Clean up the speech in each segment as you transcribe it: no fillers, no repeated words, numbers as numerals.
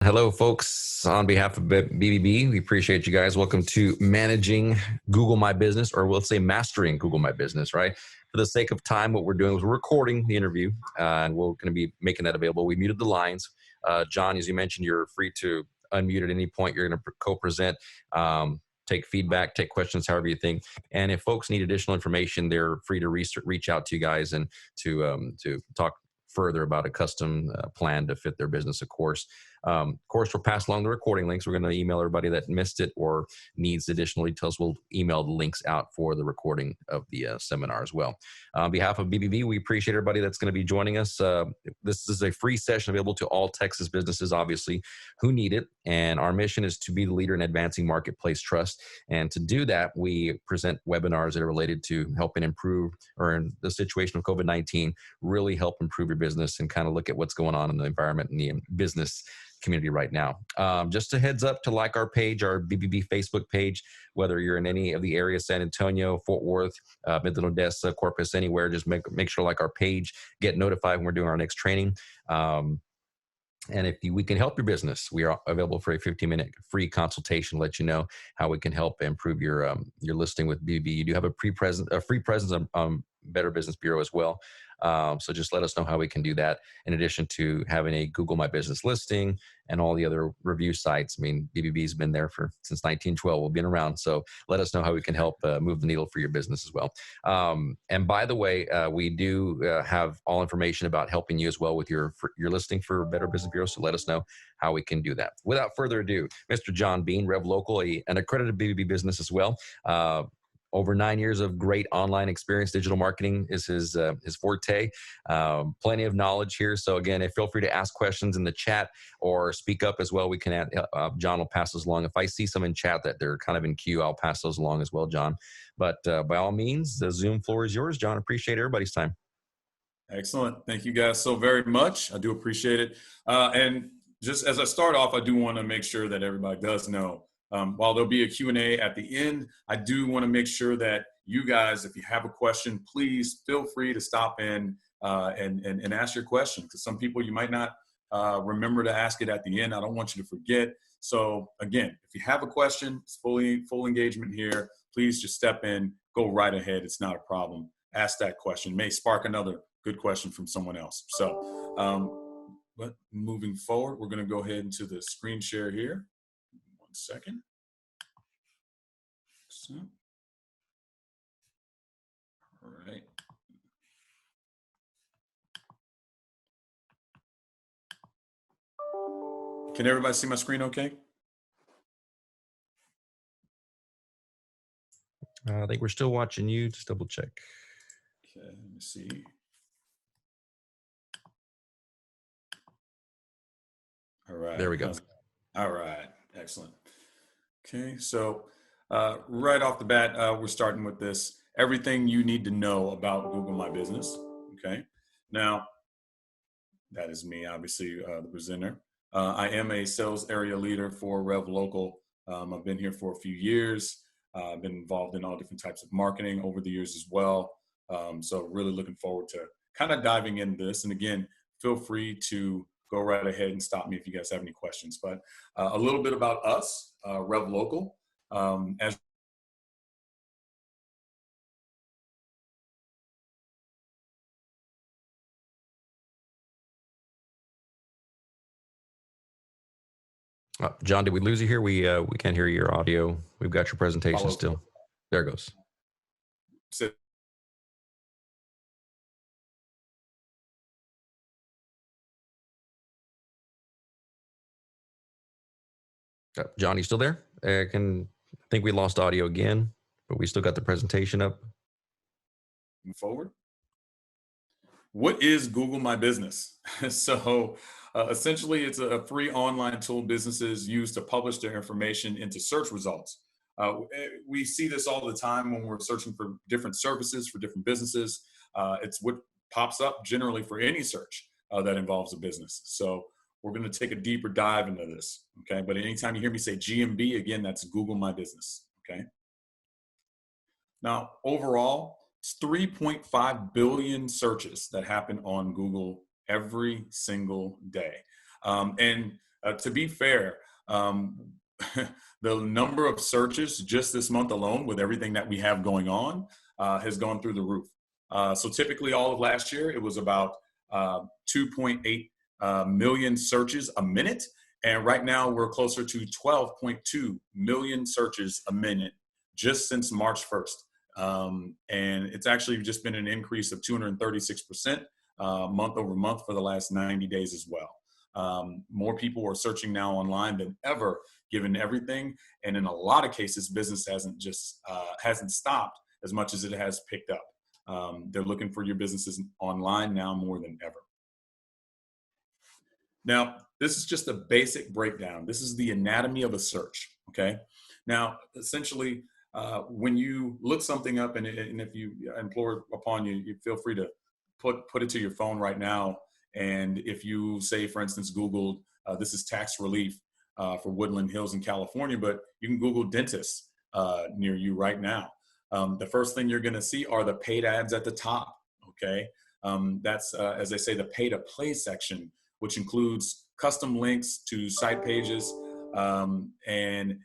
Hello, folks. On behalf of BBB, we appreciate you guys. Welcome to Managing Google My Business, or we'll say Mastering Google My Business, right? For the sake of time, what we're doing is we're recording the interview, and we're going to be making that available. We muted the lines. John, as you mentioned, you're free to unmute at any point. You're going to co-present, take feedback, take questions, however you think. And if folks need additional information, they're free to reach out to you guys and to talk further about a custom plan to fit their business, of course. Of course, we'll pass along the recording links. We're going to email everybody that missed it or needs additional details. We'll email the links out for the recording of the seminar as well. On behalf of BBB, we appreciate everybody that's going to be joining us. This is a free session available to all Texas businesses, obviously, who need it. And our mission is to be the leader in advancing marketplace trust. And to do that, we present webinars that are related to helping improve, or in the situation of COVID-19, really help improve your business and kind of look at what's going on in the environment and the business community right now. Just a heads up to like our page, our BBB Facebook page, whether you're in any of the areas, San Antonio, Fort Worth, Midland, Odessa, Corpus, anywhere, just make sure to like our page, get notified when we're doing our next training. And if we can help your business, we are available for a 15-minute free consultation to let you know how we can help improve your listing with BBB. You do have a free presence on Better Business Bureau as well. So just let us know how we can do that, in addition to having a Google My Business listing and all the other review sites. I mean, BBB's been there since 1912. We've been around. So let us know how we can help move the needle for your business as well. And by the way, we do have all information about helping you as well with your listing for Better Business Bureau. So let us know how we can do that. Without further ado, Mr. John Bean, Rev Local, an accredited BBB business as well. Over 9 years of great online experience. Digital marketing is his forte. Plenty of knowledge here. So again, feel free to ask questions in the chat or speak up as well. We can add, John will pass those along. If I see some in chat that they're kind of in queue, I'll pass those along as well, John. But by all means, the Zoom floor is yours, John. Appreciate everybody's time. Excellent. Thank you guys so very much. I do appreciate it. And just as I start off, I do want to make sure that everybody does know, while there'll be a Q&A at the end, I do want to make sure that you guys, if you have a question, please feel free to stop in and ask your question, because some people you might not remember to ask it at the end. I don't want you to forget. So again, if you have a question, it's full engagement here. Please just step in, go right ahead. It's not a problem. Ask that question. May spark another good question from someone else. So, but moving forward, we're going to go ahead into the screen share here. 1 second. So, all right. Can everybody see my screen okay? I think we're still watching you. Just double check. Okay, let me see. All right. There we go. All right. Excellent. Okay. So right off the bat, we're starting with this. Everything you need to know about Google My Business. Okay. Now, that is me, obviously, the presenter. I am a sales area leader for Rev Local. I've been here for a few years. I've been involved in all different types of marketing over the years as well. So really looking forward to kind of diving into this. And again, feel free to go right ahead and stop me if you guys have any questions. But a little bit about us, Rev Local. As John, did we lose you here? We can't hear your audio. We've got your presentation still. There it goes. John, you still there? I think we lost audio again, but we still got the presentation up. Move forward. What is Google My Business? So essentially, it's a free online tool businesses use to publish their information into search results. We see this all the time when we're searching for different services for different businesses. It's what pops up generally for any search that involves a business. So we're going to take a deeper dive into this, okay? But anytime you hear me say GMB, again, that's Google My Business, okay? Now, overall, it's 3.5 billion searches that happen on Google every single day. And To be fair, the number of searches just this month alone with everything that we have going on has gone through the roof. So typically all of last year, it was about 2.8 million searches a minute. And right now we're closer to 12.2 million searches a minute just since March 1st. And it's actually just been an increase of 236% month over month for the last 90 days as well. More people are searching now online than ever, given everything. And in a lot of cases, business hasn't stopped as much as it has picked up. They're looking for your businesses online now more than ever. Now, this is just a basic breakdown. This is the anatomy of a search, okay? Now, essentially, when you look something up, and if you implore upon you, you feel free to put it to your phone right now. And if you say, for instance, Googled, this is tax relief for Woodland Hills in California, but you can Google dentist near you right now. The first thing you're gonna see are the paid ads at the top, okay? That's, as they say, the pay to play section, which includes custom links to site pages. And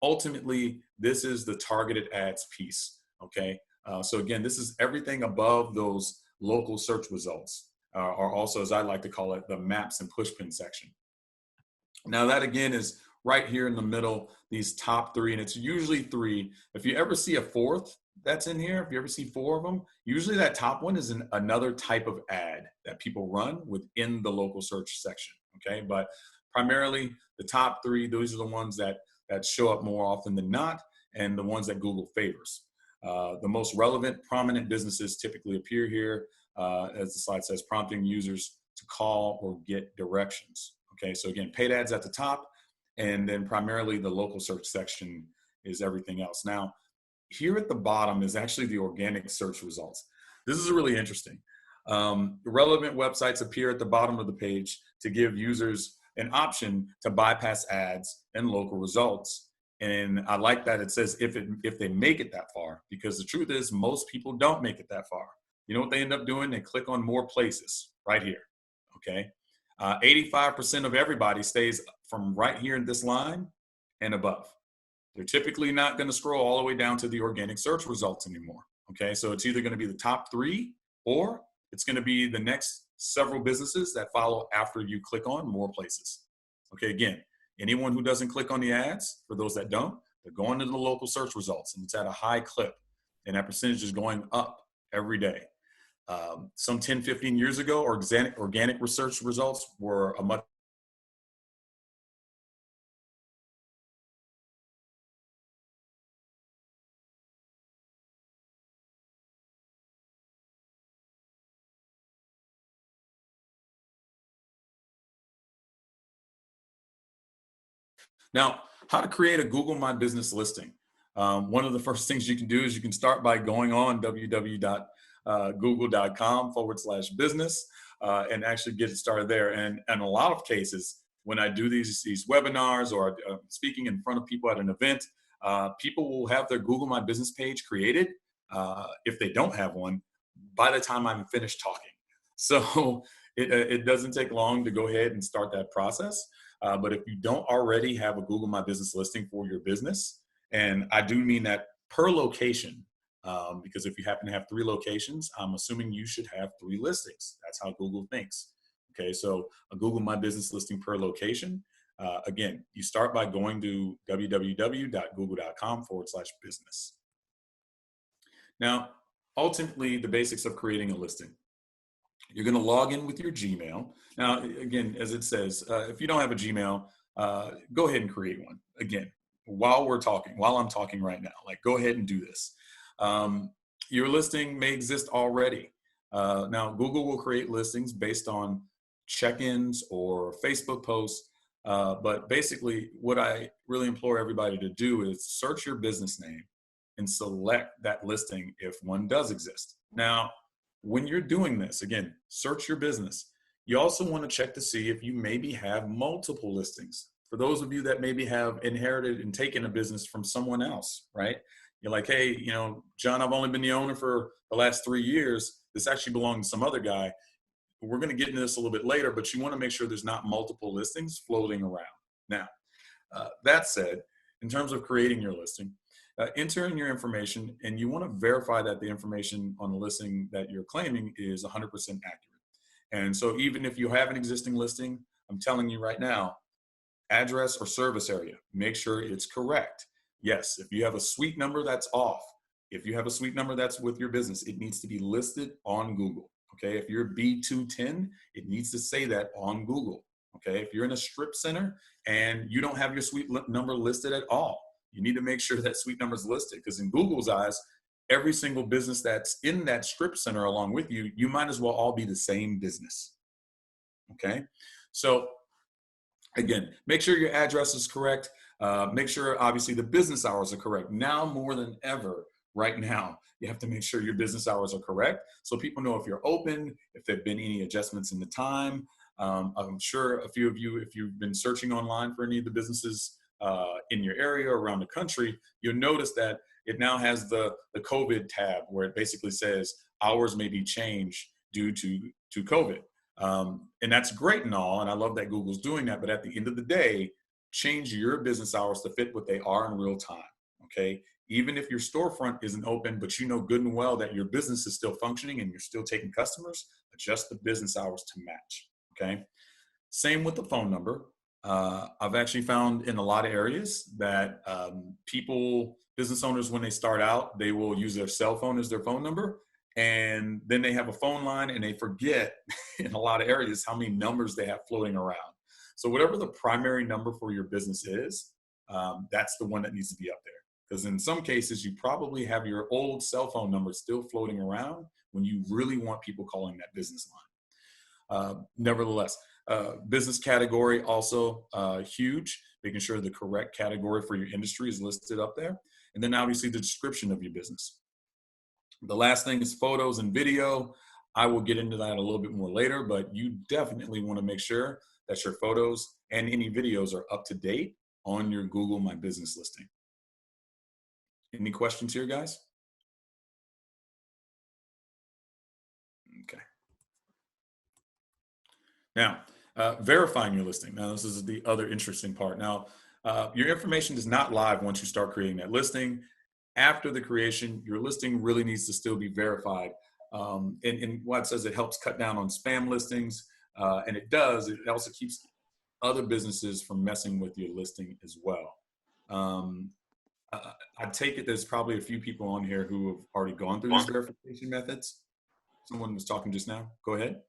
ultimately, this is the targeted ads piece, okay? So again, this is everything above those local search results, or also, as I like to call it, the maps and pushpin section. Now that again is right here in the middle, these top three, and it's usually three. If you ever see a fourth that's in here, if you ever see four of them, usually that top one is another type of ad that people run within the local search section, okay? But primarily the top three, those are the ones that show up more often than not, and the ones that Google favors. The most relevant, prominent businesses typically appear here, as the slide says, prompting users to call or get directions. Okay, so again, paid ads at the top, and then primarily the local search section is everything else. Now, here at the bottom is actually the organic search results. This is really interesting. Relevant websites appear at the bottom of the page to give users an option to bypass ads and local results. And I like that it says if they make it that far, because the truth is most people don't make it that far. You know what they end up doing? They click on more places right here, okay? 85% of everybody stays from right here in this line and above. They're typically not going to scroll all the way down to the organic search results anymore, okay? So it's either going to be the top three, or it's going to be the next several businesses that follow after you click on more places. Okay, again, anyone who doesn't click on the ads, for those that don't, they're going to the local search results, and it's at a high clip, and that percentage is going up every day. Some 10, 15 years ago, organic research results were a much Now, how to create a Google My Business listing. One of the first things you can do is you can start by going on www.google.com/business and actually get it started there. And in a lot of cases, when I do these webinars or speaking in front of people at an event, people will have their Google My Business page created, if they don't have one, by the time I'm finished talking. So it doesn't take long to go ahead and start that process. But if you don't already have a Google My Business listing for your business, and I do mean that per location, because if you happen to have 3 locations, I'm assuming you should have 3 listings. That's how Google thinks. Okay, so a Google My Business listing per location. Again, you start by going to www.google.com/business. Now, ultimately, the basics of creating a listing. You're going to log in with your Gmail. Now, again, as it says, if you don't have a Gmail, go ahead and create one. Again, while I'm talking right now, like go ahead and do this. Your listing may exist already. Now, Google will create listings based on check-ins or Facebook posts. But basically, what I really implore everybody to do is search your business name and select that listing if one does exist. Now, when you're doing this, again, search your business. You also want to check to see if you maybe have multiple listings. For those of you that maybe have inherited and taken a business from someone else, right? You're like, hey, you know, John, I've only been the owner for the last 3 years. This actually belonged to some other guy. we're going to get into this a little bit later, but you want to make sure there's not multiple listings floating around. Now, that said, in terms of creating your listing, enter in your information, and you want to verify that the information on the listing that you're claiming is 100% accurate. And so even if you have an existing listing, I'm telling you right now, address or service area, make sure it's correct. Yes, if you have a suite number, that's off. If you have a suite number that's with your business, it needs to be listed on Google. Okay, if you're B210, it needs to say that on Google. Okay, if you're in a strip center and you don't have your suite number listed at all, you need to make sure that suite number is listed, because in Google's eyes, every single business that's in that strip center along with you, you might as well all be the same business. Okay, so again, make sure your address is correct. Make sure, obviously, the business hours are correct. Now more than ever, right now, you have to make sure your business hours are correct so people know if you're open, if there have been any adjustments in the time. I'm sure a few of you, if you've been searching online for any of the businesses in your area or around the country, you'll notice that it now has the COVID tab where it basically says hours may be changed due to COVID. And that's great and all, and I love that Google's doing that, but at the end of the day, change your business hours to fit what they are in real time, okay? Even if your storefront isn't open, but you know good and well that your business is still functioning and you're still taking customers, adjust the business hours to match, okay? Same with the phone number. I've actually found in a lot of areas that business owners, when they start out, they will use their cell phone as their phone number, and then they have a phone line and they forget in a lot of areas how many numbers they have floating around. So whatever the primary number for your business is, that's the one that needs to be up there. Because in some cases, you probably have your old cell phone number still floating around when you really want people calling that business line. Nevertheless, business category also huge, making sure the correct category for your industry is listed up there. And then obviously the description of your business. The last thing is photos and video. I will get into that a little bit more later, but you definitely want to make sure that your photos and any videos are up to date on your Google My Business listing. Any questions here, guys? Okay. Now, verifying your listing. Now, this is the other interesting part. Now, your information is not live once you start creating that listing. After the creation, your listing really needs to still be verified. And what it says, it helps cut down on spam listings, and it does. It also keeps other businesses from messing with your listing as well. I take it there's probably a few people on here who have already gone through these verification methods. Someone was talking just now. Go ahead.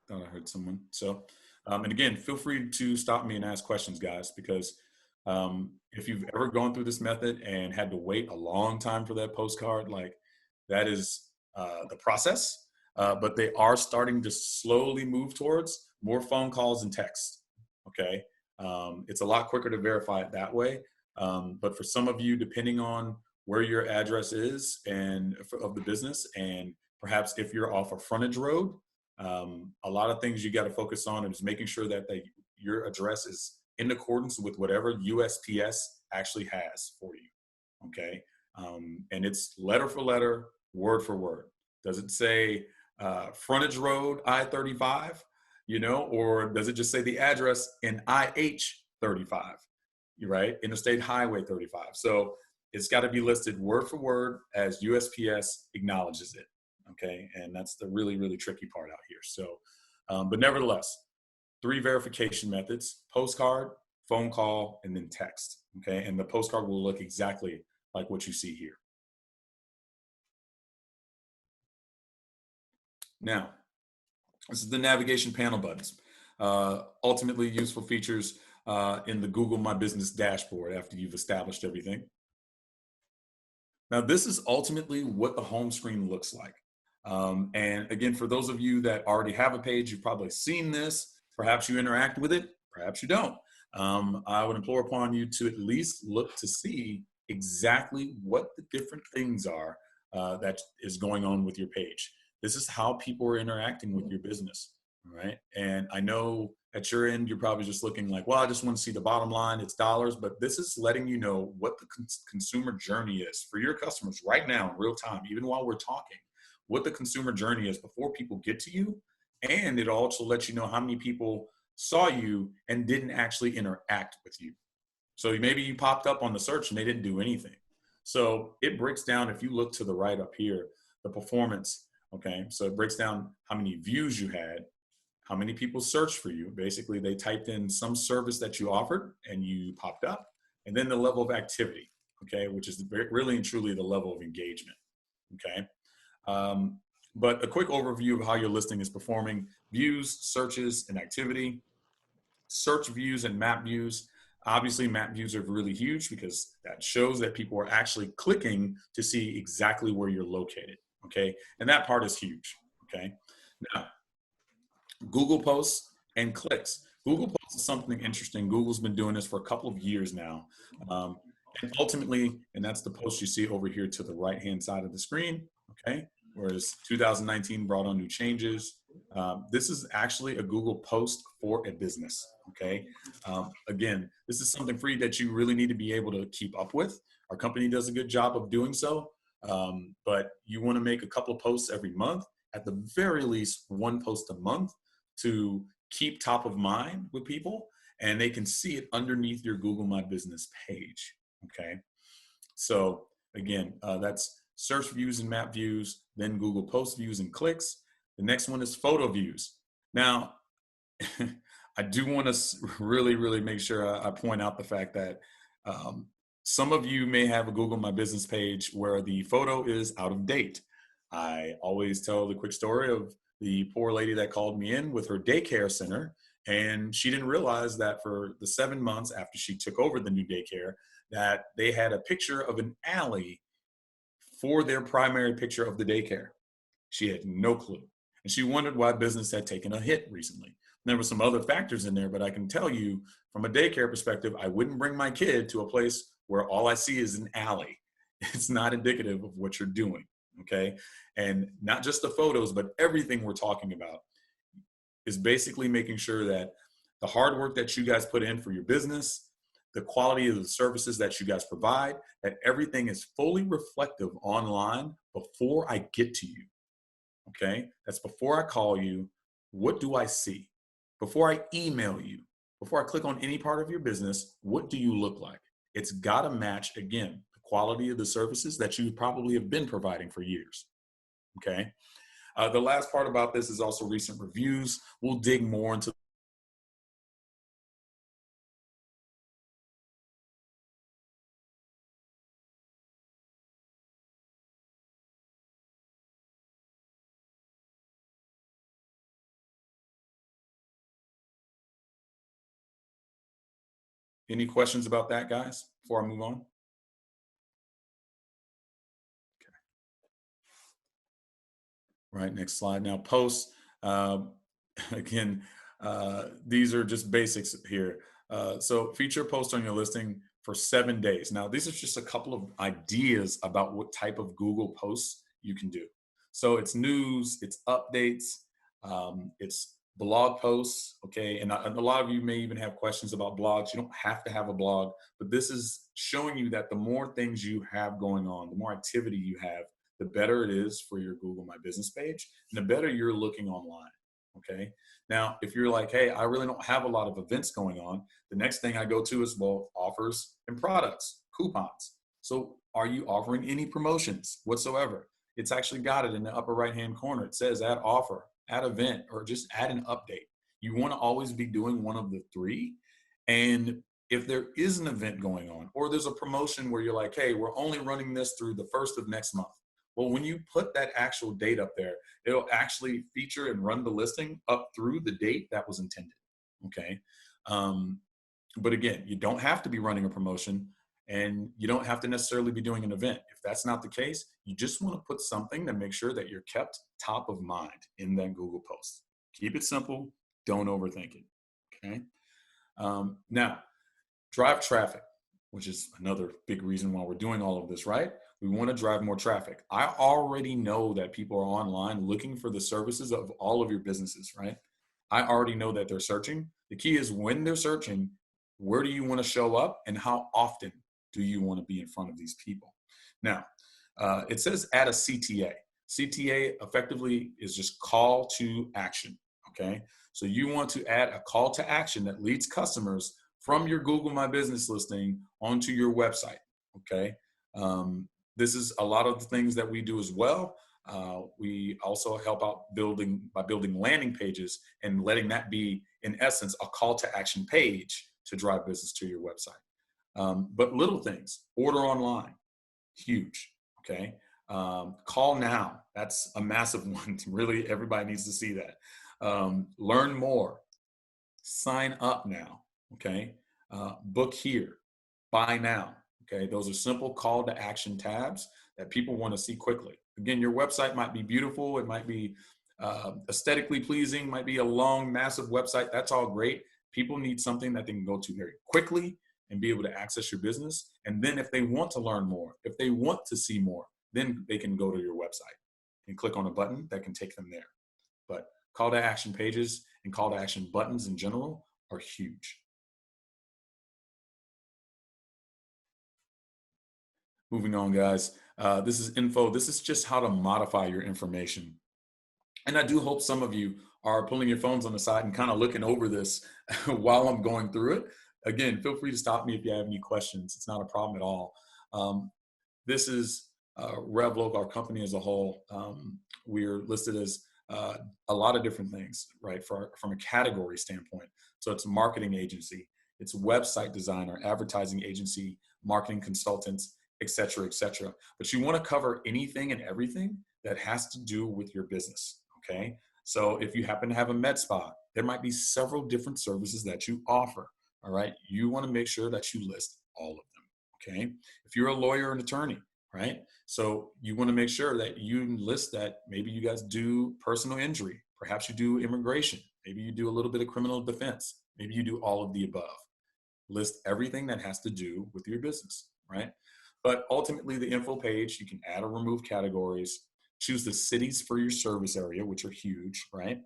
Thought I heard someone. So, and again, feel free to stop me and ask questions, guys, because if you've ever gone through this method and had to wait a long time for that postcard, like that is the process. But they are starting to slowly move towards more phone calls and texts. Okay. It's a lot quicker to verify it that way. But for some of you, depending on where your address is and of the business, and perhaps if you're off a frontage road, a lot of things you got to focus on is making sure that your address is in accordance with whatever USPS actually has for you. Okay. And it's letter for letter, word for word. Does it say frontage road I-35? Or does it just say the address in IH-35, right? Interstate Highway 35. So it's got to be listed word for word as USPS acknowledges it, okay? And that's the really, really tricky part out here. So, but nevertheless, 3 verification methods: postcard, phone call, and then text, okay? And the postcard will look exactly like what you see here. Now, this is the navigation panel buttons. Ultimately useful features in the Google My Business dashboard after you've established everything. Now, this is ultimately what the home screen looks like. And again, for those of you that already have a page, you've probably seen this. Perhaps you interact with it, perhaps you don't. I would implore upon you to at least look to see exactly what the different things are that is going on with your page. This is how people are interacting with your business, all right? And I know at your end, you're probably just looking like, well, I just want to see the bottom line, it's dollars, but this is letting you know what the consumer journey is for your customers right now in real time, even while we're talking, what the consumer journey is before people get to you. And it also lets you know how many people saw you and didn't actually interact with you. So maybe you popped up on the search and they didn't do anything. So it breaks down, if you look to the right up here, the performance. Okay. So it breaks down how many views you had, how many people searched for you. Basically, they typed in some service that you offered and you popped up, and then the level of activity. Okay. Which is really and truly the level of engagement. Okay. But a quick overview of how your listing is performing: views, searches, and activity. Search views and map views. Obviously, map views are really huge because that shows that people are actually clicking to see exactly where you're located. Okay. And that part is huge. Okay. Now, Google posts and clicks. Google posts is something interesting. Google's been doing this for a couple of years now. And ultimately, and that's the post you see over here to the right-hand side of the screen. Okay. Whereas 2019 brought on new changes. This is actually a Google post for a business. Okay. Again, this is something free that you really need to be able to keep up with. Our company does a good job of doing so. But you want to make a couple of posts every month, at the very least one post a month, to keep top of mind with people, and they can see it underneath your Google My Business page. Okay. So again, that's search views and map views, then Google post views and clicks. The next one is photo views. Now, I do want to really make sure I point out the fact that some of you may have a Google My Business page where the photo is out of date. I always tell the quick story of the poor lady that called me in with her daycare center, and she didn't realize that for the 7 months after she took over the new daycare, that they had a picture of an alley for their primary picture of the daycare. She had no clue. And she wondered why business had taken a hit recently. There were some other factors in there, but I can tell you from a daycare perspective, I wouldn't bring my kid to a place where all I see is an alley. It's not indicative of what you're doing. Okay. And not just the photos, but everything we're talking about is basically making sure that the hard work that you guys put in for your business, the quality of the services that you guys provide, that everything is fully reflective online before I get to you. Okay. That's before I call you. What do I see? Before I email you, before I click on any part of your business, what do you look like? It's got to match, again, the quality of the services that you probably have been providing for years. Okay. The last part about this is also recent reviews. We'll dig more into any questions about that, guys, before I move on. Right, next slide. Now, posts. Again, these are just basics here. So feature post on your listing for 7 days. Now, these are just a couple of ideas about what type of Google posts you can do. So it's news, it's updates, it's blog posts, okay? And a lot of you may even have questions about blogs. You don't have to have a blog, but this is showing you that the more things you have going on, the more activity you have, the better it is for your Google My Business page, and the better you're looking online. Okay. Now, if you're like, hey, I really don't have a lot of events going on, the next thing I go to is, well, offers and products, coupons. So are you offering any promotions whatsoever? It's actually got it in the upper right-hand corner. It says add offer, add event, or just add an update. You want to always be doing one of the three. And if there is an event going on, or there's a promotion where you're like, hey, we're only running this through the 1st of next month. Well, when you put that actual date up there, it'll actually feature and run the listing up through the date that was intended. Okay. But again, you don't have to be running a promotion, and you don't have to necessarily be doing an event. If that's not the case, you just want to put something to make sure that you're kept top of mind in that Google post. Keep it simple. Don't overthink it. Okay. Now, drive traffic, which is another big reason why we're doing all of this, right? We want to drive more traffic. I already know that people are online looking for the services of all of your businesses, right? I already know that they're searching. The key is when they're searching, where do you want to show up and how often do you want to be in front of these people? Now, it says add a CTA. CTA effectively is just call to action, okay? So you want to add a call to action that leads customers from your Google My Business listing onto your website, okay? This is a lot of the things that we do as well. We also help out by building landing pages and letting that be, in essence, a call to action page to drive business to your website. But little things, order online, huge, okay? Call now, that's a massive one. Really, everybody needs to see that. Learn more, sign up now, okay? Book here, buy now, okay? Those are simple call to action tabs that people want to see quickly. Again, your website might be beautiful, it might be aesthetically pleasing, might be a long, massive website. That's all great. People need something that they can go to very quickly and be able to access your business. And then if they want to learn more, if they want to see more, then they can go to your website and click on a button that can take them there. But call to action pages and call to action buttons in general are huge. Moving on, guys. This is info. This is just how to modify your information. And I do hope some of you are pulling your phones on the side and kind of looking over this while I'm going through it. Again, feel free to stop me if you have any questions. It's not a problem at all. This is Revlog, our company as a whole. We're listed as a lot of different things, right, from a category standpoint. So it's a marketing agency, it's website designer, advertising agency, marketing consultants, et cetera, et cetera. But you want to cover anything and everything that has to do with your business, okay? So if you happen to have a med spa, there might be several different services that you offer, all right? You want to make sure that you list all of them, okay? If you're a lawyer or an attorney, right? So you want to make sure that you list that maybe you guys do personal injury, perhaps you do immigration, maybe you do a little bit of criminal defense, maybe you do all of the above. List everything that has to do with your business, right? But ultimately the info page, you can add or remove categories, choose the cities for your service area, which are huge, right?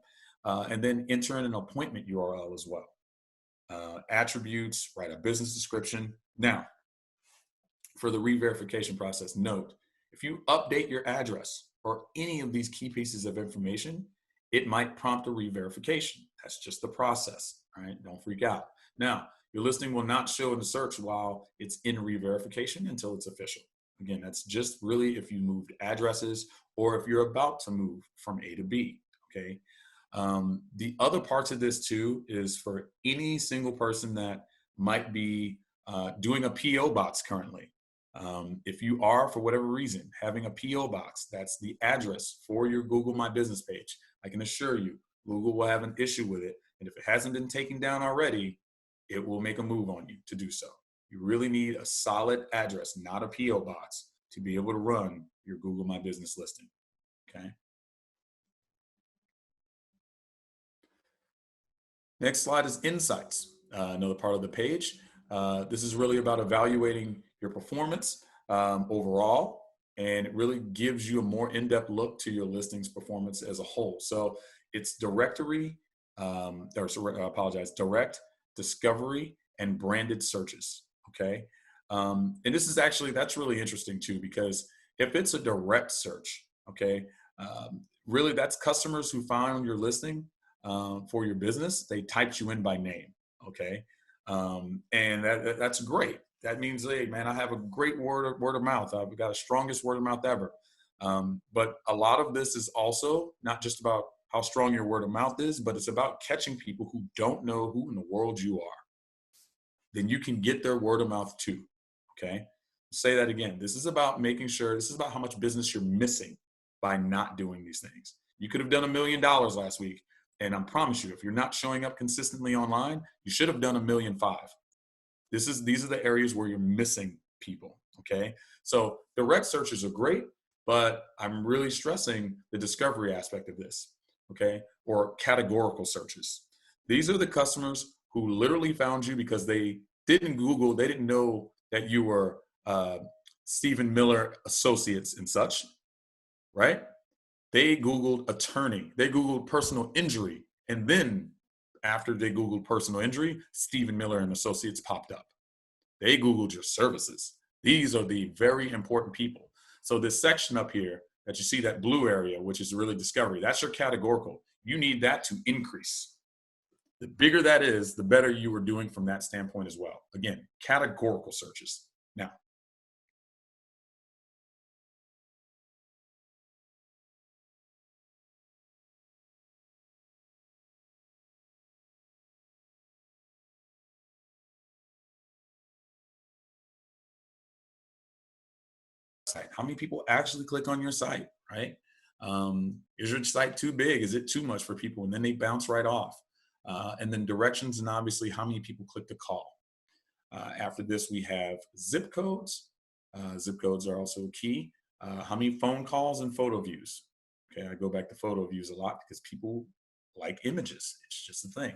And then enter in an appointment URL as well. Attributes, write a business description. Now, for the re-verification process, note, if you update your address or any of these key pieces of information, it might prompt a re-verification. That's just the process, all right? Don't freak out. Now, your listing will not show in the search while it's in re-verification until it's official. Again, that's just really if you moved addresses or if you're about to move from A to B, okay? The other parts of this too is for any single person that might be doing a PO box currently. If you are, for whatever reason, having a PO box, that's the address for your Google My Business page, I can assure you, Google will have an issue with it. And if it hasn't been taken down already, it will make a move on you to do so. You really need a solid address, not a PO box, to be able to run your Google My Business listing, okay? Next slide is insights, another part of the page. This is really about evaluating your performance overall, and it really gives you a more in-depth look to your listings performance as a whole. So it's direct, discovery, and branded searches, okay? And this is actually, that's really interesting too, because if it's a direct search, okay, really that's customers who found your listing for your business, they typed you in by name, okay? And that's great. That means, hey, man, I have a great word of mouth. I've got the strongest word of mouth ever. But a lot of this is also not just about how strong your word of mouth is, but it's about catching people who don't know who in the world you are. Then you can get their word of mouth too, okay? Say that again. This is about making sure, this is about how much business you're missing by not doing these things. You could have done $1 million last week, and I promise you, if you're not showing up consistently online, you should have done $1.5 million. These are the areas where you're missing people, okay? So direct searches are great, but I'm really stressing the discovery aspect of this, okay? Or categorical searches. These are the customers who literally found you because they didn't Google, they didn't know that you were Stephen Miller Associates and such, right? They Googled attorney, they Googled personal injury, and then after they Googled personal injury, Stephen Miller and Associates popped up. They Googled your services. These are the very important people. So this section up here that you see, that blue area, which is really discovery, that's your categorical. You need that to increase. The bigger that is, the better you are doing from that standpoint as well. Again, categorical searches. Now, how many people actually click on your site, right? Is your site too big? Is it too much for people? And then they bounce right off. And then directions, and obviously how many people click the call. After this, we have zip codes. Zip codes are also key. How many phone calls and photo views? Okay, I go back to photo views a lot because people like images. It's just a thing.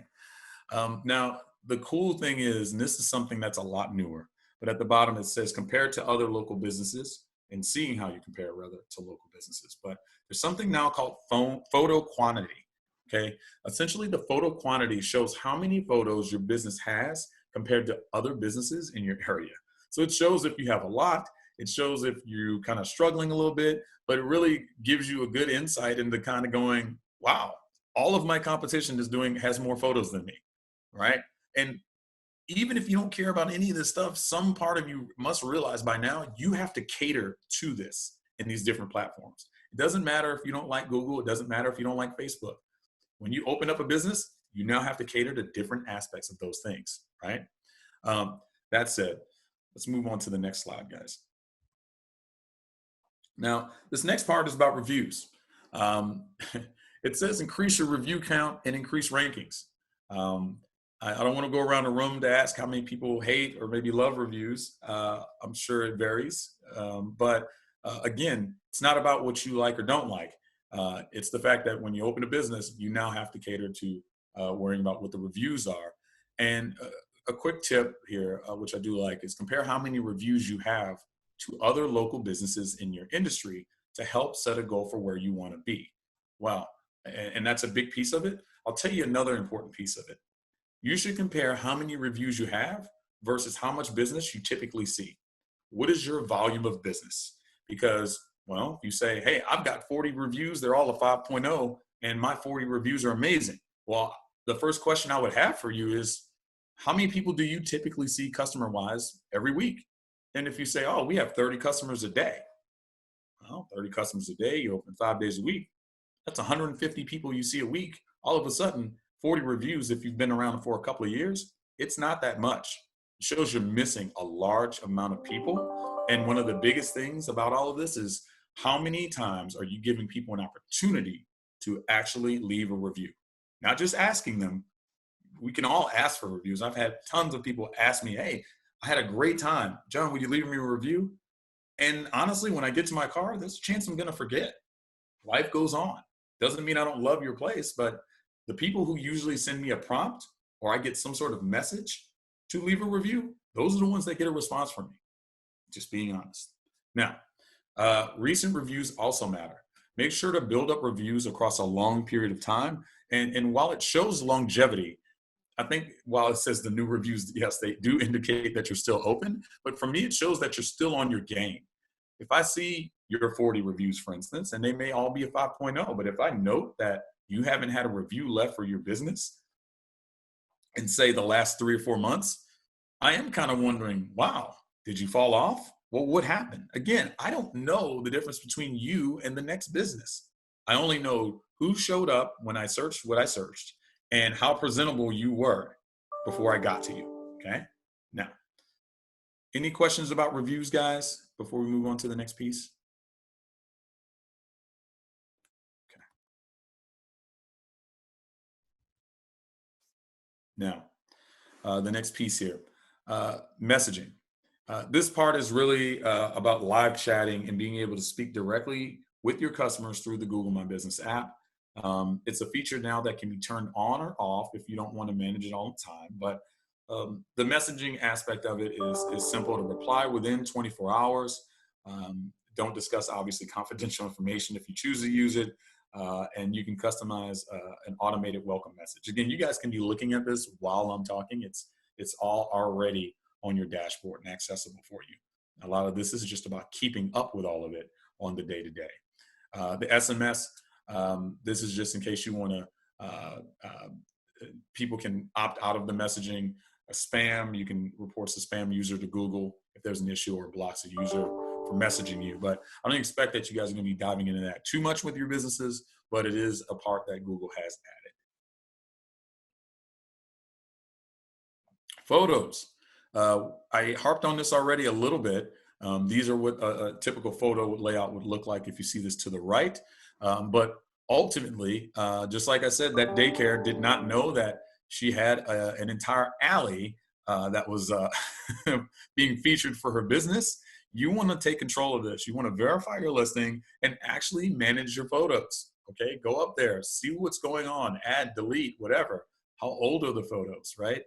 Now, the cool thing is, and this is something that's a lot newer, but at the bottom it says compared to other local businesses, and seeing how you compare rather to local businesses. But there's something now called photo quantity. Okay, essentially the photo quantity shows how many photos your business has compared to other businesses in your area. So it shows if you have a lot, it shows if you're kind of struggling a little bit, but it really gives you a good insight into kind of going, wow, all of my competition has more photos than me, right? And even if you don't care about any of this stuff, some part of you must realize by now you have to cater to this in these different platforms. It doesn't matter if you don't like Google. It doesn't matter if you don't like Facebook. When you open up a business, you now have to cater to different aspects of those things, right? That said, let's move on to the next slide, guys. Now, this next part is about reviews. It says increase your review count and increase rankings. I don't want to go around the room to ask how many people hate or maybe love reviews. I'm sure it varies. But again, it's not about what you like or don't like. It's the fact that when you open a business, you now have to cater to worrying about what the reviews are. And a quick tip here, which I do like, is compare how many reviews you have to other local businesses in your industry to help set a goal for where you want to be. Wow. And that's a big piece of it. I'll tell you another important piece of it. You should compare how many reviews you have versus how much business you typically see. What is your volume of business? Because, well, if you say, hey, I've got 40 reviews, they're all a 5.0, and my 40 reviews are amazing. Well, the first question I would have for you is, how many people do you typically see customer-wise every week? And if you say, oh, we have 30 customers a day. Well, 30 customers a day, you open 5 days a week. That's 150 people you see a week. All of a sudden, 40 reviews, if you've been around for a couple of years, it's not that much. It shows you're missing a large amount of people. And one of the biggest things about all of this is, how many times are you giving people an opportunity to actually leave a review? Not just asking them. We can all ask for reviews. I've had tons of people ask me, hey, I had a great time. John, would you leave me a review? And honestly, when I get to my car, there's a chance I'm going to forget. Life goes on. Doesn't mean I don't love your place, but the people who usually send me a prompt or I get some sort of message to leave a review, those are the ones that get a response from me. Just being honest. Now, recent reviews also matter. Make sure to build up reviews across a long period of time. And while it shows longevity, I think while it says the new reviews, yes, they do indicate that you're still open. But for me, it shows that you're still on your game. If I see your 40 reviews, for instance, and they may all be a 5.0, but if I note that you haven't had a review left for your business in, say, the last 3 or 4 months, I am kind of wondering, wow, did you fall off? Well, what happened? Again, I don't know the difference between you and the next business. I only know who showed up when I searched what I searched and how presentable you were before I got to you, okay? Now, any questions about reviews, guys, before we move on to the next piece? Now, the next piece here, messaging. This part is really about live chatting and being able to speak directly with your customers through the Google My Business app. It's a feature now that can be turned on or off if you don't want to manage it all the time. But the messaging aspect of it is simple to reply within 24 hours. Don't discuss, obviously, confidential information if you choose to use it. and you can customize an automated welcome message. Again, you guys can be looking at this while I'm talking. It's all already on your dashboard and accessible for you. A lot of this is just about keeping up with all of it on the day-to-day. The SMS, this is just in case you want to, people can opt out of the messaging. A spam, you can report the spam user to Google if there's an issue, or blocks a user for messaging you. But I don't expect that you guys are going to be diving into that too much with your businesses, but it is a part that Google has added. Photos. I harped on this already a little bit. These are what a typical photo layout would look like if you see this to the right. But ultimately, just like I said, that daycare did not know that she had an entire alley that was being featured for her business. You want to take control of this. You want to verify your listing and actually manage your photos. Okay, go up there, see what's going on, add, delete, whatever. How old are the photos, right?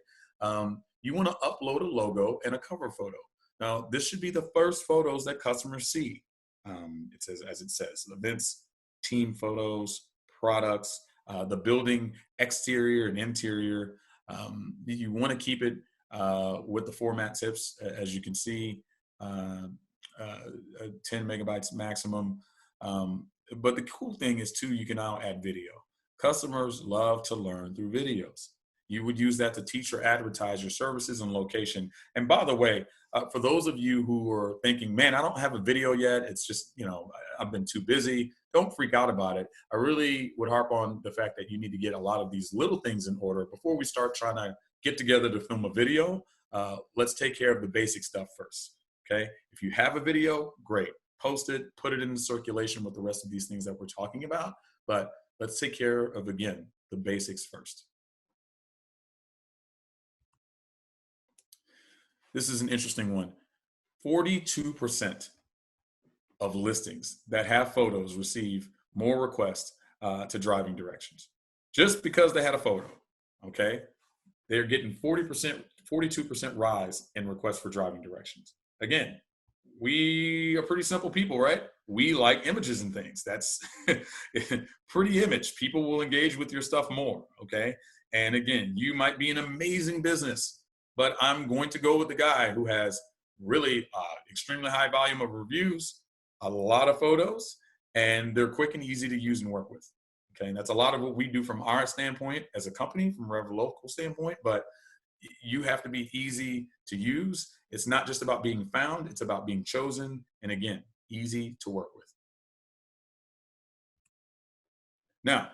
You want to upload a logo and a cover photo. Now, this should be the first photos that customers see. It says, as it says, events, team photos, products, the building exterior and interior. You want to keep it with the format tips, as you can see, 10 megabytes maximum. But the cool thing is too, you can now add video. Customers love to learn through videos. You would use that to teach or advertise your services and location. And by the way, for those of you who are thinking, man, I don't have a video yet, it's just, I've been too busy, don't freak out about it. I really would harp on the fact that you need to get a lot of these little things in order before we start trying to get together to film a video. Let's take care of the basic stuff first, okay? If you have a video, great. Post it, put it in circulation with the rest of these things that we're talking about. But let's take care of, again, the basics first. This is an interesting one. 42% of listings that have photos receive more requests to driving directions just because they had a photo, okay? They're getting 42% rise in requests for driving directions. Again, we are pretty simple people, right? We like images and things. That's pretty image. People will engage with your stuff more, okay? And again, you might be an amazing business, but I'm going to go with the guy who has really extremely high volume of reviews, a lot of photos, and they're quick and easy to use and work with. Okay, and that's a lot of what we do from our standpoint as a company, from a local standpoint, but you have to be easy to use. It's not just about being found, it's about being chosen, and again, easy to work with. Now,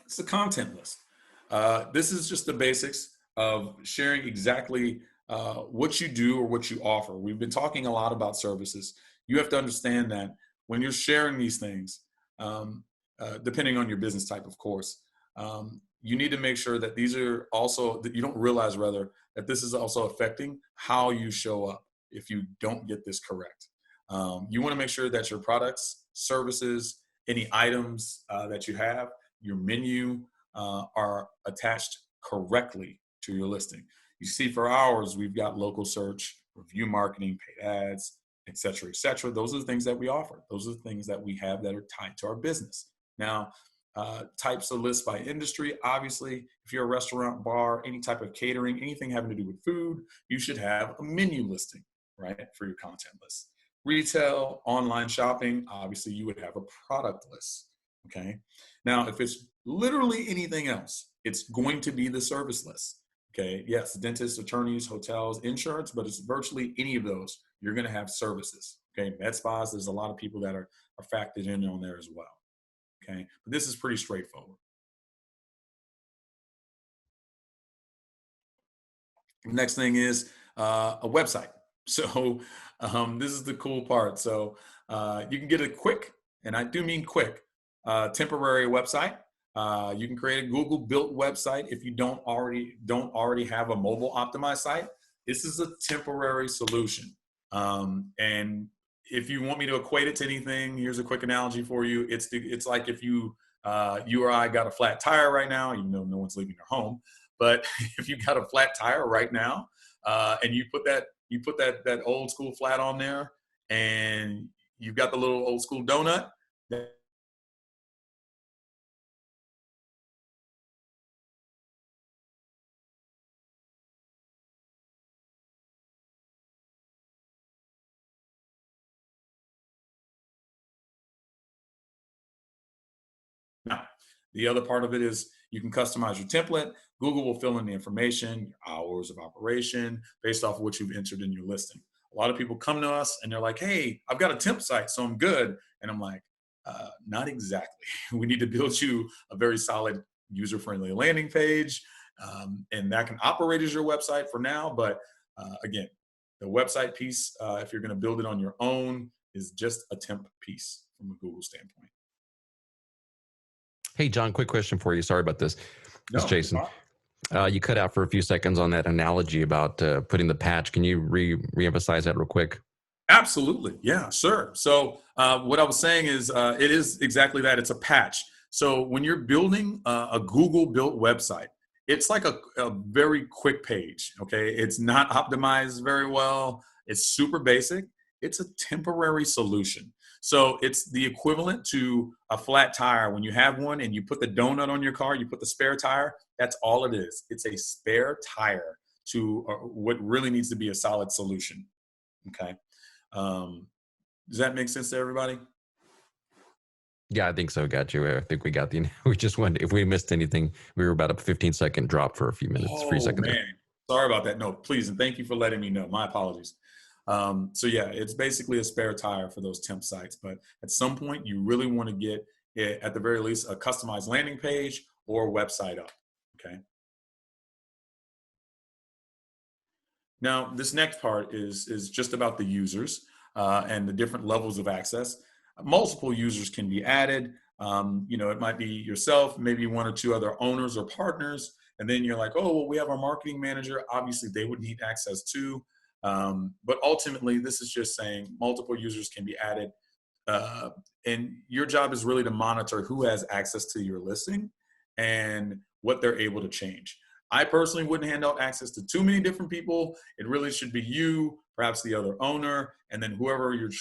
it's the content list. This is just the basics of sharing exactly what you do or what you offer. We've been talking a lot about services. You have to understand that when you're sharing these things, depending on your business type, of course, you need to make sure that these are also, that you don't realize rather, that this is also affecting how you show up if you don't get this correct. You want to make sure that your products, services, any items that you have, your menu are attached correctly to your listing. You see, for ours, we've got local search, review marketing, paid ads, et cetera, et cetera. Those are the things that we offer. Those are the things that we have that are tied to our business. Now, types of lists by industry, obviously, if you're a restaurant, bar, any type of catering, anything having to do with food, you should have a menu listing, right, for your content list. Retail, online shopping, obviously you would have a product list, okay? Now, if it's literally anything else, it's going to be the service list, okay? Yes, dentists, attorneys, hotels, insurance, but it's virtually any of those. You're gonna have services, okay? Med spas, there's a lot of people that are factored in on there as well, okay? But this is pretty straightforward. Next thing is a website. So this is the cool part. So you can get a quick, and I do mean quick, temporary website. You can create a Google built website if you don't already have a mobile optimized site. This is a temporary solution. And if you want me to equate it to anything, here's a quick analogy for you. It's like if you or I got a flat tire right now, even though no one's leaving their home. But if you got a flat tire right now, and you put that old school flat on there, and you've got the little old school donut, The other part of it is you can customize your template. Google will fill in the information, your hours of operation, based off of what you've entered in your listing. A lot of people come to us and they're like, hey, I've got a temp site, so I'm good. And I'm like, not exactly. We need to build you a very solid user-friendly landing page, and that can operate as your website for now. But again, the website piece, if you're going to build it on your own, is just a temp piece from a Google standpoint. Hey, John, quick question for you. Sorry about this. It's No, you're Jason. fine. You cut out for a few seconds on that analogy about putting the patch. Can you reemphasize that real quick? Absolutely. Yeah, sure. So what I was saying is it is exactly that. It's a patch. So when you're building a Google built website, it's like a very quick page. Okay. It's not optimized very well. It's super basic. It's a temporary solution. So it's the equivalent to a flat tire. When you have one and you put the donut on your car, you put the spare tire. That's all it is. It's a spare tire to what really needs to be a solid solution. Okay. Um, does that make sense to everybody? Yeah, I think so. Got you. I think we got the. We just went. If we missed anything, we were about a 15-second drop for a few minutes, free Oh second there. man, sorry about that. No, please, and thank you for letting me know. My apologies. So yeah, it's basically a spare tire for those temp sites. But at some point, you really want to get it, at the very least, a customized landing page or website up. Okay. Now, this next part is just about the users and the different levels of access. Multiple users can be added. It might be yourself, maybe one or two other owners or partners, and then you're like, oh, well, we have our marketing manager. Obviously, they would need access too. But ultimately, this is just saying multiple users can be added, uh, and your job is really to monitor who has access to your listing and what they're able to change. I personally wouldn't hand out access to too many different people. It really should be you, perhaps the other owner, and then whoever you're.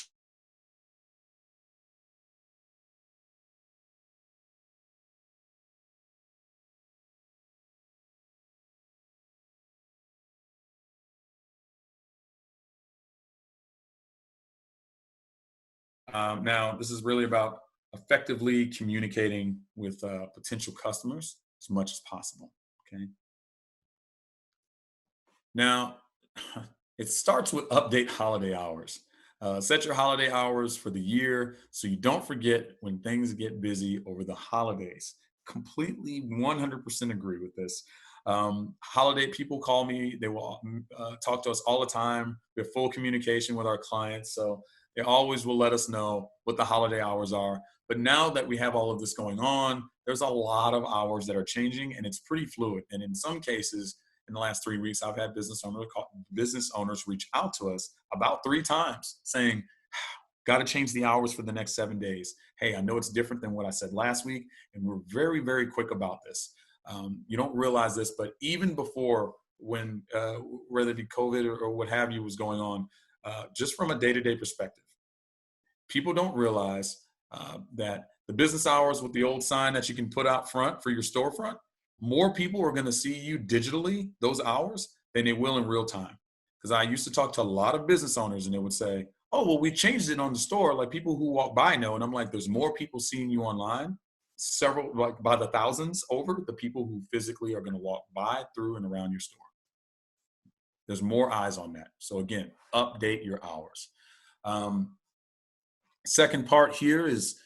Now, this is really about effectively communicating with potential customers as much as possible. Okay. Now, it starts with update holiday hours. Set your holiday hours for the year so you don't forget when things get busy over the holidays. Completely 100% agree with this. Holiday people call me, they will talk to us all the time. We have full communication with our clients. So they always will let us know what the holiday hours are. But now that we have all of this going on, there's a lot of hours that are changing and it's pretty fluid. And in some cases, in the last 3 weeks, I've had business owners reach out to us about 3 times saying, got to change the hours for the next 7 days. Hey, I know it's different than what I said last week. And we're very, very quick about this. You don't realize this, but even before when, whether it be COVID or what have you was going on, just from a day-to-day perspective, people don't realize that the business hours with the old sign that you can put out front for your storefront, more people are going to see you digitally those hours than they will in real time. Because I used to talk to a lot of business owners and they would say, oh, well, we changed it on the store. Like people who walk by know. And I'm like, there's more people seeing you online, several, like by the thousands over the people who physically are going to walk by, through, and around your store. There's more eyes on that. So again, update your hours. Um, Second part here is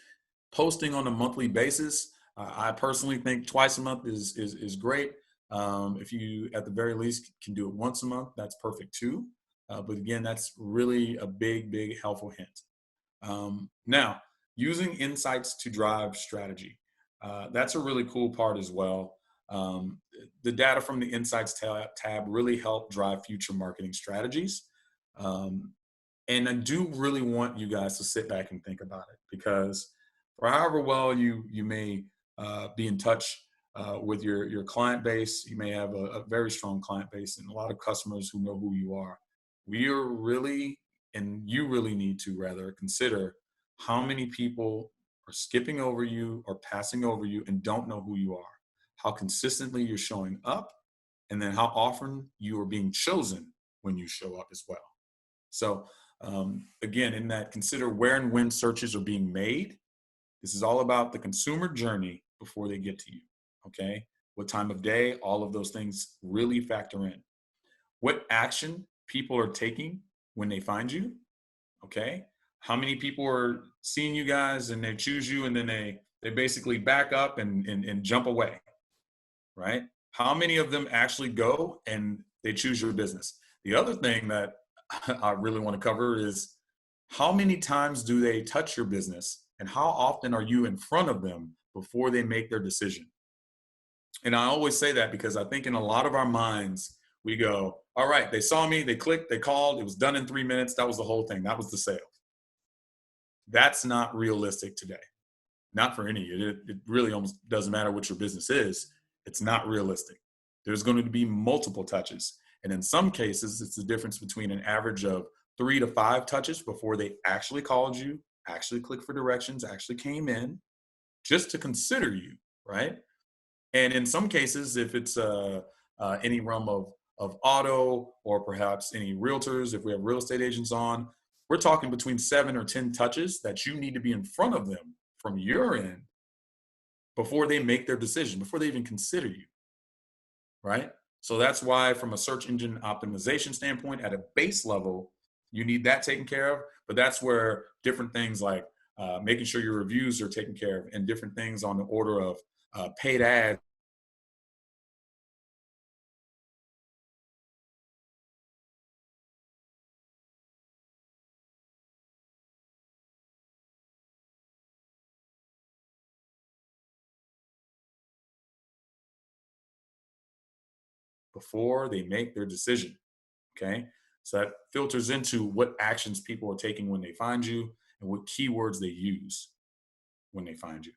posting on a monthly basis. I personally think twice a month is great. If you, at the very least, can do it once a month, that's perfect too. But again, that's really a big, big helpful hint. Now, using insights to drive strategy. That's a really cool part as well. The data from the Insights tab really help drive future marketing strategies. And I do really want you guys to sit back and think about it because for however well you may be in touch with your client base, you may have a very strong client base and a lot of customers who know who you are. We are really, and you really need to rather consider how many people are skipping over you or passing over you and don't know who you are, how consistently you're showing up, and then how often you are being chosen when you show up as well. So again, in that, consider where and when searches are being made. This is all about the consumer journey before they get to you. Okay. What time of day, all of those things really factor in. What action people are taking when they find you. Okay. How many people are seeing you guys and they choose you and then they basically back up and jump away, right? How many of them actually go and they choose your business? The other thing that I really want to cover is how many times do they touch your business and how often are you in front of them before they make their decision? And I always say that because I think in a lot of our minds, we go, all right, they saw me, they clicked, they called, it was done in 3 minutes. That was the whole thing. That was the sale. That's not realistic today. Not for any. It really almost doesn't matter what your business is. It's not realistic. There's going to be multiple touches. And in some cases, it's the difference between an average of 3 to 5 touches before they actually called you, actually clicked for directions, actually came in just to consider you, right? And in some cases, if it's any realm of auto or perhaps any realtors, if we have real estate agents on, we're talking between 7 or 10 touches that you need to be in front of them from your end before they make their decision, before they even consider you, right? So that's why from a search engine optimization standpoint, at a base level, you need that taken care of. But that's where different things like making sure your reviews are taken care of and different things on the order of paid ads before they make their decision. Okay. So that filters into what actions people are taking when they find you and what keywords they use when they find you.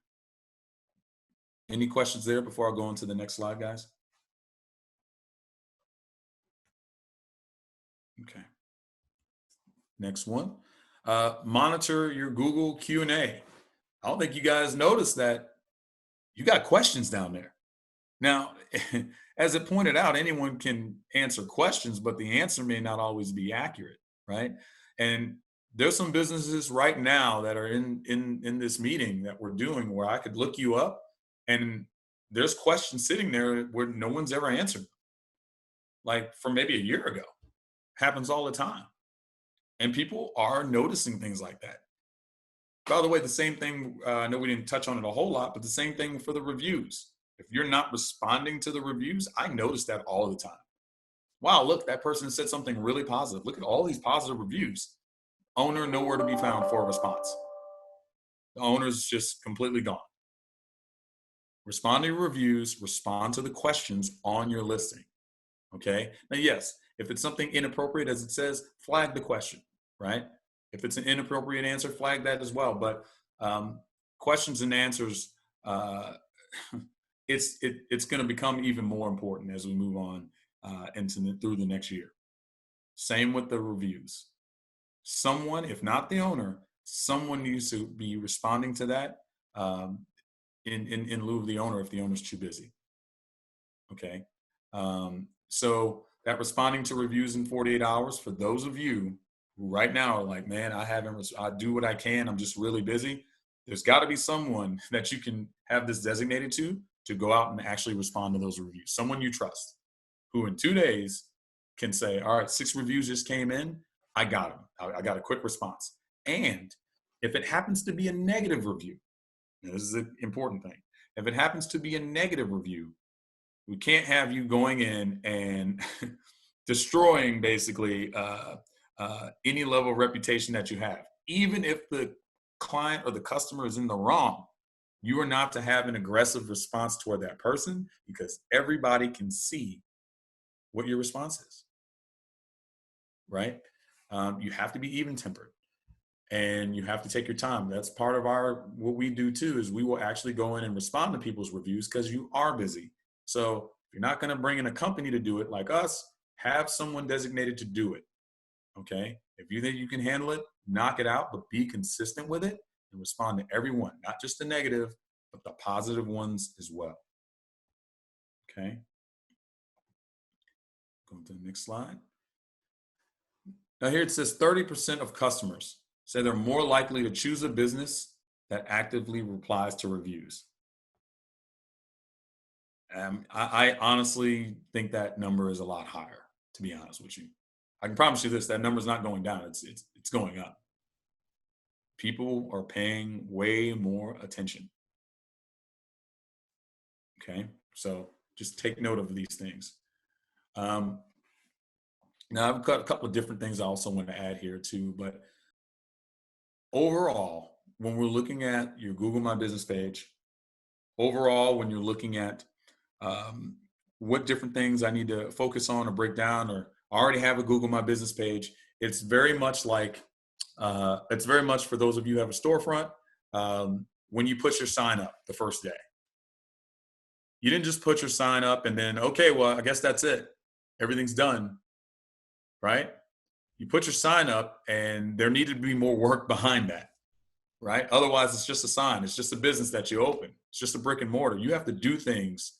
Any questions there before I go on to the next slide, guys? Okay. Next one. Monitor your Google Q&A. I don't think you guys noticed that you got questions down there. Now, as it pointed out, anyone can answer questions, but the answer may not always be accurate, right? And there's some businesses right now that are in this meeting that we're doing where I could look you up and there's questions sitting there where no one's ever answered, like from maybe a year ago. Happens all the time. And people are noticing things like that. By the way, the same thing, I know we didn't touch on it a whole lot, but the same thing for the reviews. If you're not responding to the reviews, I notice that all the time. Wow, look, that person said something really positive. Look at all these positive reviews. Owner nowhere to be found for a response. The owner's just completely gone. Respond to your reviews, respond to the questions on your listing. Okay. Now, yes, if it's something inappropriate, as it says, flag the question, right? If it's an inappropriate answer, flag that as well. But questions and answers, it's going to become even more important as we move on through the next year. Same with the reviews. Someone, if not the owner, someone needs to be responding to that in lieu of the owner if the owner's too busy. Okay. So that responding to reviews in 48 hours, for those of you who right now are like, man, I do what I can. I'm just really busy. There's got to be someone that you can have this designated to go out and actually respond to those reviews. Someone you trust who in 2 days can say, all right, 6 reviews just came in. I got them. I got a quick response. And if it happens to be a negative review, this is an important thing. If it happens to be a negative review, we can't have you going in and destroying basically any level of reputation that you have. Even if the client or the customer is in the wrong, you are not to have an aggressive response toward that person because everybody can see what your response is, right? You have to be even-tempered and you have to take your time. That's part of what we do too, is we will actually go in and respond to people's reviews because you are busy. So if you're not going to bring in a company to do it like us, have someone designated to do it. Okay. If you think you can handle it, knock it out, but be consistent with it and respond to everyone, not just the negative, but the positive ones as well. Okay. Going to the next slide. Now here it says 30% of customers say they're more likely to choose a business that actively replies to reviews. I honestly think that number is a lot higher, to be honest with you. I can promise you this, that number's not going down. It's going up. People are paying way more attention. Okay. So just take note of these things. Now I've got a couple of different things I also want to add here too, but overall, when we're looking at your Google My Business page, overall, when you're looking at um, what different things I need to focus on or break down, or I already have a Google My Business page, it's very much like, it's very much for those of you who have a storefront. When you put your sign up the first day, you didn't just put your sign up and then, okay, well, I guess that's it. Everything's done, right? You put your sign up and there needed to be more work behind that, right? Otherwise, it's just a sign. It's just a business that you open. It's just a brick and mortar. You have to do things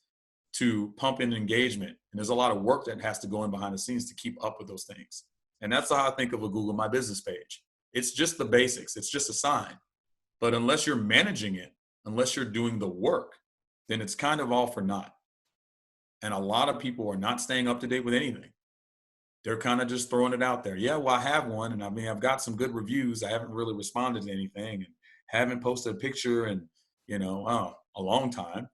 to pump in engagement. And there's a lot of work that has to go in behind the scenes to keep up with those things. And that's how I think of a Google My Business page. It's just the basics. It's just a sign. But unless you're managing it, unless you're doing the work, then it's kind of all for naught. And a lot of people are not staying up to date with anything. They're kind of just throwing it out there. Yeah, well, I have one. And I mean, I've got some good reviews. I haven't really responded to anything and haven't posted a picture in, a long time.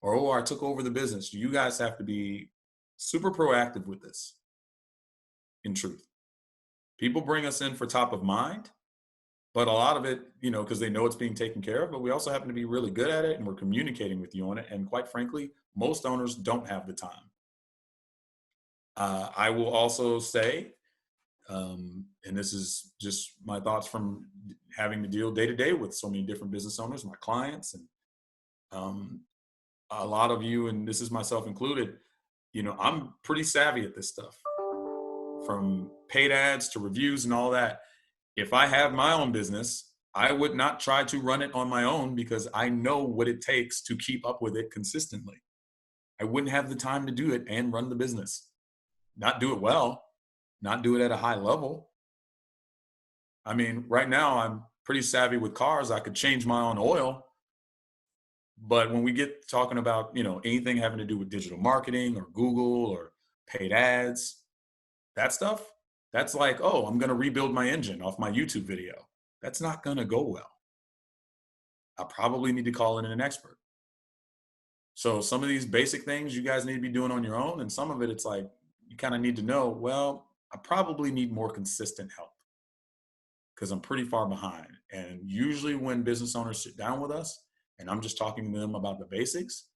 Or, oh, I took over the business. You guys have to be super proactive with this, in truth. People bring us in for top of mind, but a lot of it, because they know it's being taken care of, but we also happen to be really good at it and we're communicating with you on it. And quite frankly, most owners don't have the time. I will also say, and this is just my thoughts from having to deal day to day with so many different business owners, my clients, and a lot of you, and this is myself included, I'm pretty savvy at this stuff, from paid ads to reviews and all that. If I have my own business, I would not try to run it on my own because I know what it takes to keep up with it consistently. I wouldn't have the time to do it and run the business, not do it well, not do it at a high level. I mean, right now I'm pretty savvy with cars. I could change my own oil. But when we get talking about, anything having to do with digital marketing or Google or paid ads, that stuff, that's like, oh, I'm going to rebuild my engine off my YouTube video. That's not going to go well. I probably need to call in an expert. So some of these basic things you guys need to be doing on your own. And some of it, it's like, you kind of need to know, well, I probably need more consistent help because I'm pretty far behind. And usually when business owners sit down with us and I'm just talking to them about the basics,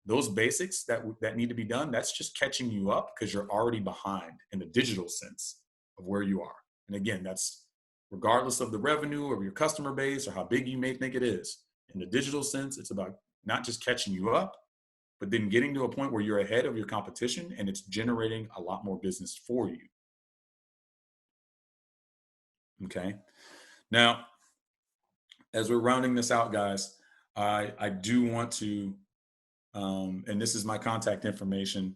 those basics that need to be done, that's just catching you up because you're already behind in the digital sense of where you are. And again, that's regardless of the revenue or your customer base or how big you may think it is. In the digital sense, it's about not just catching you up, but then getting to a point where you're ahead of your competition and it's generating a lot more business for you. Okay. Now, as we're rounding this out, guys, I do want to, and this is my contact information.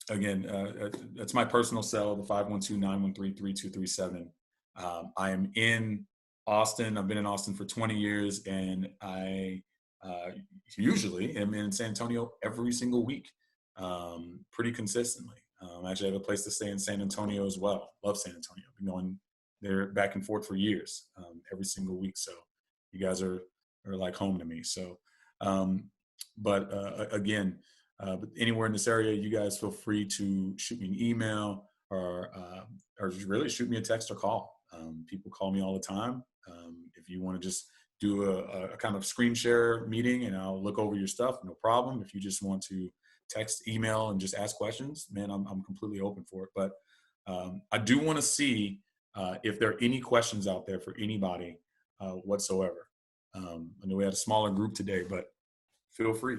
Again, that's my personal cell, the 512-913-3237. I am in Austin. I've been in Austin for 20 years, and I usually am in San Antonio every single week, pretty consistently. Actually, I have a place to stay in San Antonio as well. Love San Antonio. I've been going there back and forth for years, every single week. So you guys are like home to me. So, again, but anywhere in this area, you guys feel free to shoot me an email or really shoot me a text or call. People call me all the time. If you want to just do a kind of screen share meeting and I'll look over your stuff, no problem. If you just want to text, email, and just ask questions, man, I'm completely open for it. But I do want to see if there are any questions out there for anybody whatsoever. I know we had a smaller group today, but feel free.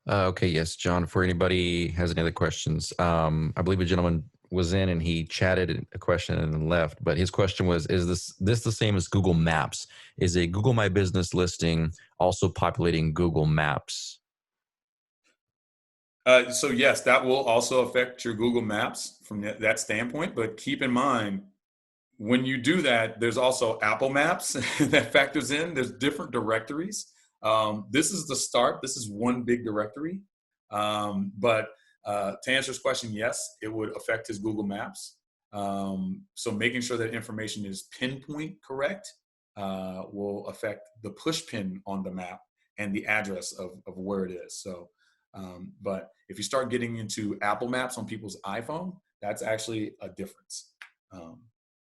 Okay, yes, John, for anybody has any other questions, I believe a gentleman was in and he chatted a question and then left, but his question was, is this the same as Google Maps? Is a Google My Business listing also populating Google Maps? So yes, that will also affect your Google Maps from that standpoint, but keep in mind, when you do that, there's also Apple Maps that factors in. There's different directories. This is the start. This is one big directory. But to answer his question, yes, it would affect his Google Maps. So making sure that information is pinpoint correct will affect the push pin on the map and the address of where it is. So, but if you start getting into Apple Maps on people's iPhone, that's actually a difference.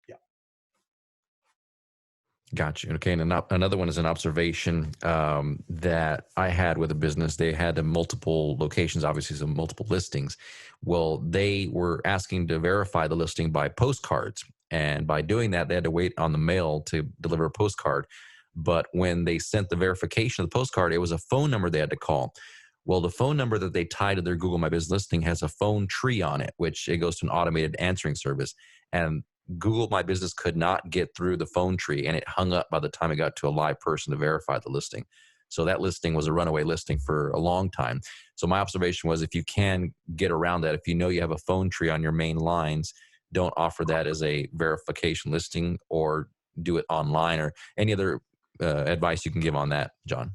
Yeah. Gotcha. Okay. And another one is an observation that I had with a business. They had multiple locations, obviously, some multiple listings. Well, they were asking to verify the listing by postcards. And by doing that, they had to wait on the mail to deliver a postcard. But when they sent the verification of the postcard, it was a phone number they had to call. Well, the phone number that they tied to their Google My Business listing has a phone tree on it, which it goes to an automated answering service. And Google My Business could not get through the phone tree, and it hung up by the time it got to a live person to verify the listing. So that listing was a runaway listing for a long time. So my observation was, if you can get around that, if you know you have a phone tree on your main lines, don't offer that as a verification listing, or do it online, or any other advice you can give on that, John.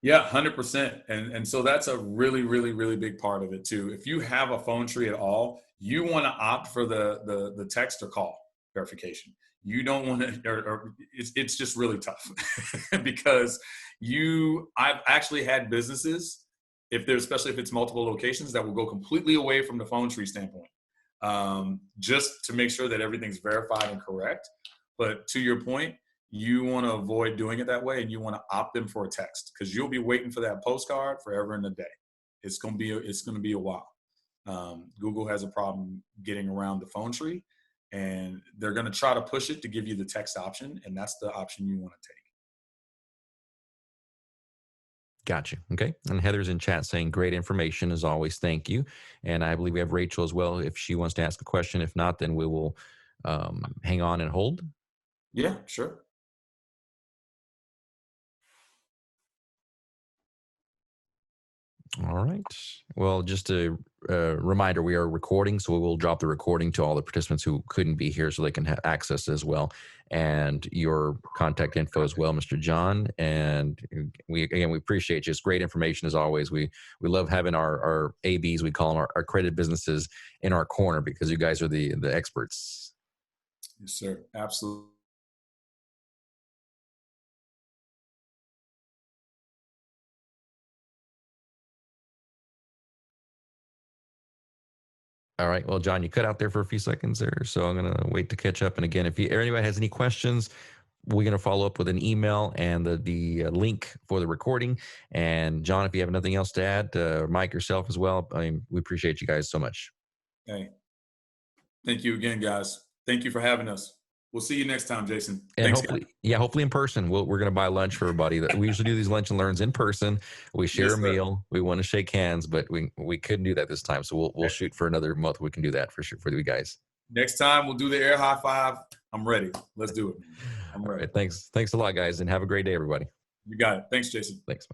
Yeah, 100%. And so that's a really, really, really big part of it too. If you have a phone tree at all, you want to opt for the text or call verification. You don't want to, or it's just really tough because I've actually had businesses, especially if it's multiple locations, that will go completely away from the phone tree standpoint, just to make sure that everything's verified and correct. But to your point, you want to avoid doing it that way, and you want to opt in for a text, because you'll be waiting for that postcard forever and a day. It's going to be a while. Google has a problem getting around the phone tree, and they're going to try to push it to give you the text option, and that's the option you want to take. Gotcha. Okay. And Heather's in chat saying, great information as always. Thank you. And I believe we have Rachel as well, if she wants to ask a question. If not, then we will hang on and hold. Yeah, sure. All right. Well, just a reminder, we are recording, so we will drop the recording to all the participants who couldn't be here so they can have access as well. And your contact info as well, Mr. John. And we appreciate you. It's great information as always. We love having our ABs, we call them, our accredited businesses, in our corner, because you guys are the experts. Yes, sir. Absolutely. All right. Well, John, you cut out there for a few seconds there, so I'm going to wait to catch up. And again, if anybody has any questions, we're going to follow up with an email and the link for the recording. And John, if you have nothing else to add, Mike, yourself as well, we appreciate you guys so much. Hey, thank you again, guys. Thank you for having us. We'll see you next time, Jason. And thanks, hopefully, guys. Hopefully in person. We're going to buy lunch for everybody. We usually do these lunch and learns in person. We share Yes, a meal. We want to shake hands, but we couldn't do that this time. So we'll shoot for another month. We can do that for sure for you guys. Next time we'll do the air high five. I'm ready. Let's do it. I'm ready. All right, thanks a lot, guys, and have a great day, everybody. You got it. Thanks, Jason. Thanks.